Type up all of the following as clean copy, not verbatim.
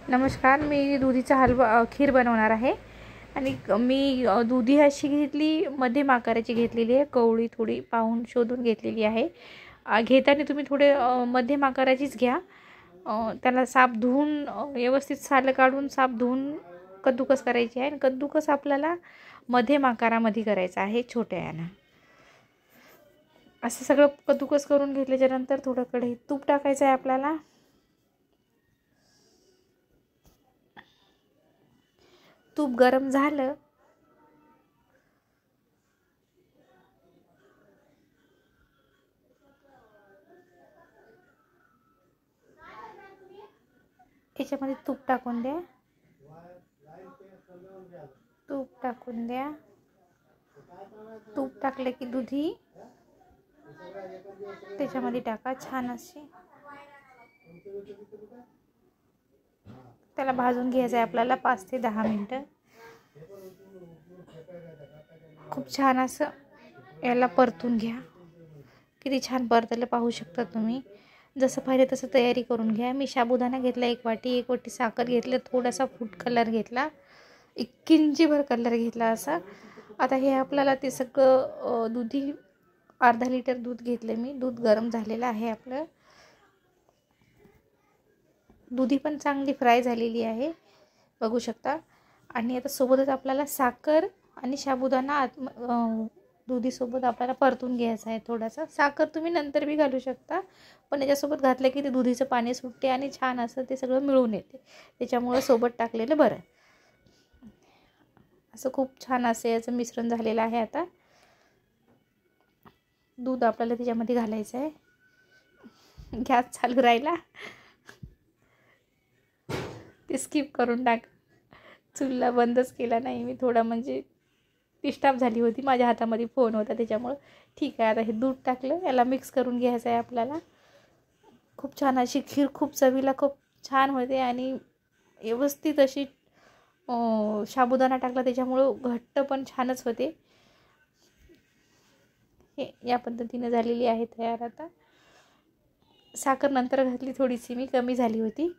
नमस्कार, मी दुधीचा हलवा खीर बनवणार आहे। आणि मी दुधी अशी घेतली, मध्यम आकाराची घेतलेली आहे। कवळी थोडी पाहून शोधून घेतलेली आहे। घेताना तुम्ही थोडे मध्यम आकाराचीच घ्या। त्याला साफ धुवून व्यवस्थित साल काढून साफ धुवून कद्दूकस करायची आहे। आणि कद्दूकस आपल्याला मध्यम आकारामध्ये करायचा आहे, छोट्या यानं। असं सगळं कद्दूकस करून घेतल्याच्या नंतर थोडं कढईत तूप टाकायचं आहे आपल्याला। तूप गरम झालं याच्यामध्ये तूप टाकून द्या। तूप टाकून द्या। तूप टाकले की दुधी त्याच्यामध्ये टाका। छान अशी त्याला भाजून घ्यायचं आहे आपल्याला 5 ते 10 मिनिटं। खूप छान असं याला परतून घ्या। किती छान परतलं पाहू शकता तुम्ही। जसं पाहिजे तसं तयारी करून घ्या। मी साबुदाणा घेतला 1 वाटी, 1 वाटी साखर घेतलं, थोडासा फूड कलर घेतला, 1 किंचीभर कलर घेतला असा। आता हे आपल्याला ते सगळं दुधी अर्धा लिटर दूध घेतलं मी। दूध गरम झालेलं आहे आपलं। दुधी पण चांगली फ्राय झालेली आहे, बघू शकता। आणि आता सोबतच आपल्याला साखर आणि साबुदाणा दुधी सोबत आपल्याला परतून घ्यायचा आहे थोडासा। साखर तुम्ही नंतर भी घालू शकता, पण याच्यासोबत घातलं की ते दुधीचं पाणी सुटते आणि छान असं ते सगळं मिळून येते। त्याच्यामुळे सोबत टाकलेलं बरं। असं खूप छान असं याचं मिश्रण झालेलं आहे। आता दूध आपल्याला त्याच्यामध्ये घालायचं आहे। गॅस चालू राहिला, ते स्किप करून टाक। चुल्ला बंदच केला नाही मी, थोडा म्हणजे डिस्टर्ब झाली होती, माझ्या हातामध्ये फोन होता त्याच्यामुळे। ठीक आहे, आता हे दूध टाकलं, याला मिक्स करून घ्यायचं आहे आपल्याला। खूप छान अशी खीर, खूप चवीला खूप छान होते। आणि व्यवस्थित अशी साबुदाणा टाकला त्याच्यामुळं घट्ट पण छानच होते। हे या पद्धतीने झालेली आहे तयार। आता साखर नंतर घातली थोडीशी मी, कमी झाली होती।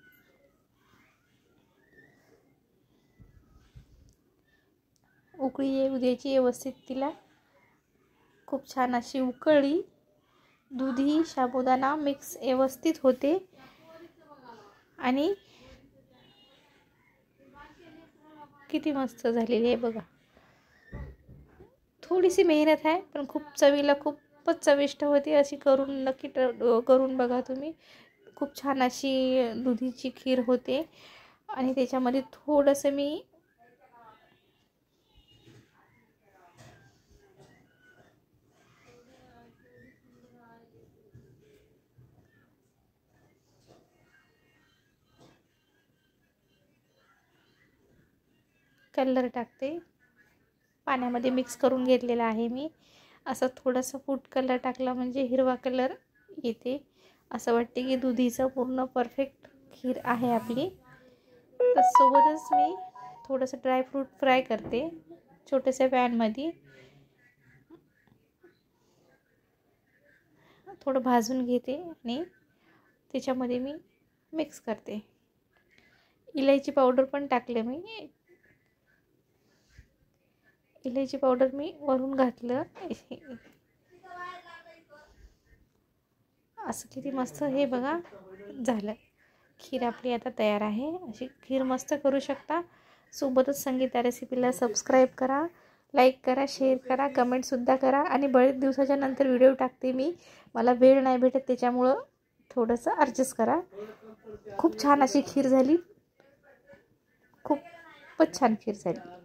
उकळी येऊ द्यायची व्यवस्थित तिला। खूप छान अशी उकळी, दुधी साबुदाणा मिक्स व्यवस्थित होते। आणि किती मस्त झालेली आहे बघा। थोडीशी मेहनत आहे, पण खूप चवीला खूपच चविष्ट होती। अशी करून नक्की करून बघा तुम्ही। खूप छान अशी दुधीची खीर होते। आणि त्याच्यामध्ये थोडंसं मी कलर टाकते। पाण्यामध्ये मिक्स करून घेतलेला आहे मी। असं थोडासा फूड कलर टाकला म्हणजे हिरवा कलर येते। असं वाटते की दुधीचं पूर्ण परफेक्ट खीर आहे आपली। तर सोबतच मी थोडंसं ड्रायफ्रूट फ्राय करते छोट्याशा पॅनमध्ये। थोडं भाजून घेते आणि त्याच्यामध्ये मी मिक्स करते। इलायची पावडर पण टाकले मी। इलायची पावडर मी वरून घातलं। असं किती मस्त हे बघा झालं। खीर आपली आता तयार आहे। अशी खीर मस्त करू शकता। सोबतच संगीता रेसिपीला सबस्क्राईब करा, लाईक करा, शेअर करा, कमेंटसुद्धा करा। आणि बरेच दिवसाच्या नंतर व्हिडिओ टाकते मी, मला वेळ नाही भेटत त्याच्यामुळं थोडंसं ॲडजस्ट करा। खूप छान अशी खीर झाली, खूपच छान खीर झाली।